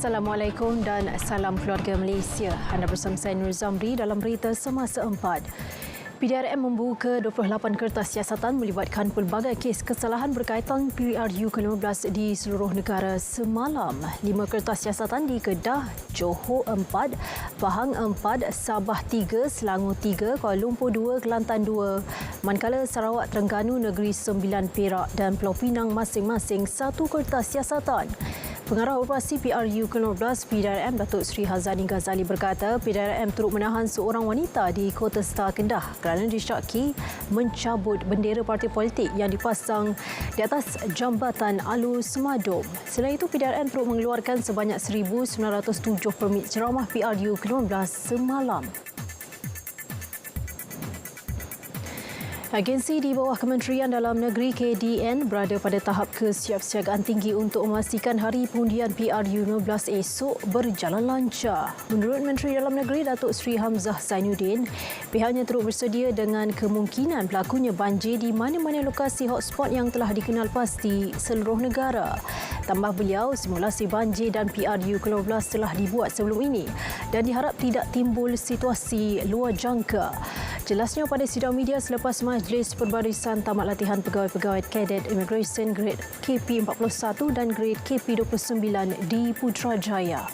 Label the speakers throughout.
Speaker 1: Assalamualaikum dan salam keluarga Malaysia. Anda bersama saya Nur Zamri dalam berita Semasa 4. PDRM membuka 28 kertas siasatan melibatkan pelbagai kes kesalahan berkaitan PRU ke-15 di seluruh negara semalam. 5 kertas siasatan di Kedah, Johor 4, Pahang 4, Sabah 3, Selangor 3, Kuala Lumpur 2, Kelantan 2, manakala Sarawak, Terengganu Negeri 9, Perak dan Pulau Pinang masing-masing 1 kertas siasatan. Pengarah Operasi PRU ke-15 PDRM Datuk Seri Hazani Ghazali berkata PDRM turut menahan seorang wanita di Kota Star Kedah kerana disyaki mencabut bendera parti politik yang dipasang di atas jambatan Alus Semadum. Selain itu, PDRM turut mengeluarkan sebanyak 1,907 permit ceramah PRU ke-15 semalam. Agensi di bawah Kementerian Dalam Negeri KDN berada pada tahap kesiapsiagaan tinggi untuk memastikan hari pengundian PRU 15 esok berjalan lancar. Menurut Menteri Dalam Negeri Datuk Seri Hamzah Zainuddin, pihaknya turut bersedia dengan kemungkinan berlakunya banjir di mana-mana lokasi hotspot yang telah dikenal pasti seluruh negara. Tambah beliau, simulasi banjir dan PRU ke-15 telah dibuat sebelum ini dan diharap tidak timbul situasi luar jangka. Jelasnya pada sidang media selepas Majlis Perbarisan Tamat Latihan Pegawai-Pegawai Kadet Immigration Grade KP41 dan Grade KP29 di Putrajaya.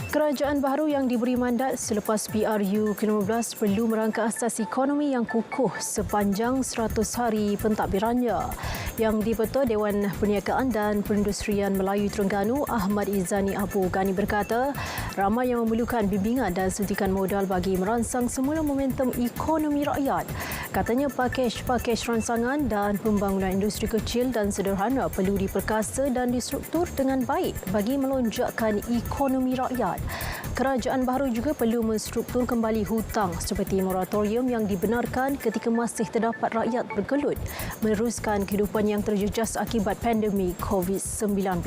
Speaker 1: Kerajaan baru yang diberi mandat selepas PRU ke-15 perlu merangka asas ekonomi yang kukuh sepanjang 100 hari pentadbirannya. Yang di-Ketua Dewan Perniagaan dan Perindustrian Melayu Terengganu Ahmad Izzani Abu Ghani berkata, ramai yang memerlukan bimbingan dan suntikan modal bagi merangsang semula momentum ekonomi rakyat. Katanya pakej-pakej ransangan dan pembangunan industri kecil dan sederhana perlu diperkasa dan distruktur dengan baik bagi melonjakkan ekonomi rakyat. Kerajaan baru juga perlu menstruktur kembali hutang seperti moratorium yang dibenarkan ketika masih terdapat rakyat bergelut meneruskan kehidupan yang terjejas akibat pandemik COVID-19.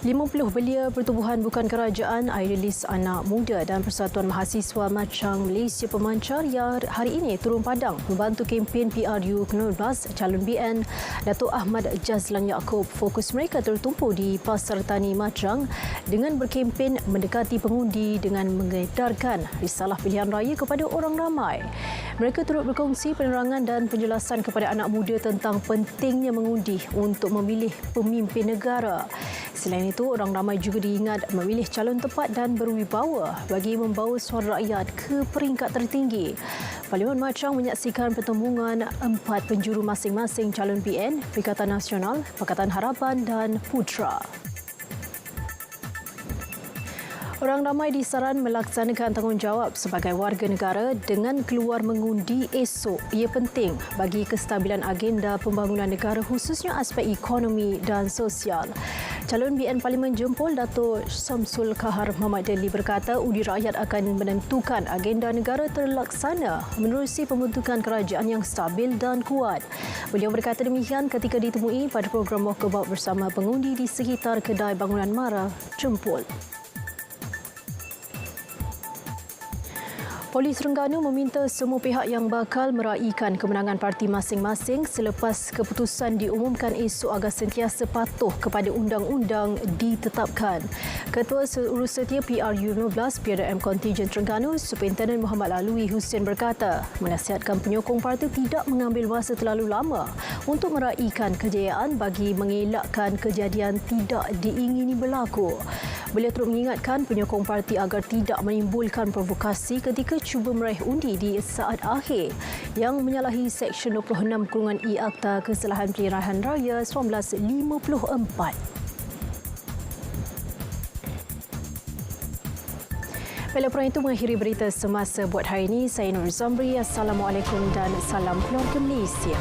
Speaker 1: 50 belia pertubuhan bukan kerajaan, Airilis Anak Muda dan Persatuan Mahasiswa Macang Malaysia Pemancar yang hari ini turun padang membantu kempen PRU ke-15 calon BN Datuk Ahmad Jazlan Yaakob. Fokus mereka tertumpu di Pasar Tani Macang dengan berkempen mendekati pengundi dengan mengedarkan risalah pilihan raya kepada orang ramai. Mereka turut berkongsi penerangan dan penjelasan kepada anak muda tentang pentingnya mengundi untuk memilih pemimpin negara. Selain itu, orang ramai juga diingat memilih calon tepat dan berwibawa bagi membawa suara rakyat ke peringkat tertinggi. Parlimen Macang menyaksikan pertembungan 4 penjuru masing-masing calon PN, Perikatan Nasional, Pakatan Harapan dan Putra. Orang ramai disaran melaksanakan tanggungjawab sebagai warga negara dengan keluar mengundi esok. Ia penting bagi kestabilan agenda pembangunan negara khususnya aspek ekonomi dan sosial. Calon BN Parlimen Jempol Datuk Samsul Kahar Muhammad Deli berkata undi rakyat akan menentukan agenda negara terlaksana menerusi pembentukan kerajaan yang stabil dan kuat. Beliau berkata demikian ketika ditemui pada program walkabout bersama pengundi di sekitar kedai bangunan Mara, Jempol. Polis Terengganu meminta semua pihak yang bakal meraihkan kemenangan parti masing-masing selepas keputusan diumumkan esok agar sentiasa patuh kepada undang-undang ditetapkan. Ketua Urusetia PRU 15 PDRM Kontijen Terengganu, Superintendent Muhammad Alwi Hussein berkata, menasihatkan penyokong parti tidak mengambil masa terlalu lama untuk meraihkan kejayaan bagi mengelakkan kejadian tidak diingini berlaku. Beliau turut mengingatkan penyokong parti agar tidak menimbulkan provokasi ketika cuba meraih undi di saat akhir yang menyalahi Seksyen 26(e) Akta Kesalahan Pilihan Raya 1954. Pelaporan itu mengakhiri berita semasa buat hari ini. Saya Nur Zamri. Assalamualaikum dan salam keluarga Malaysia.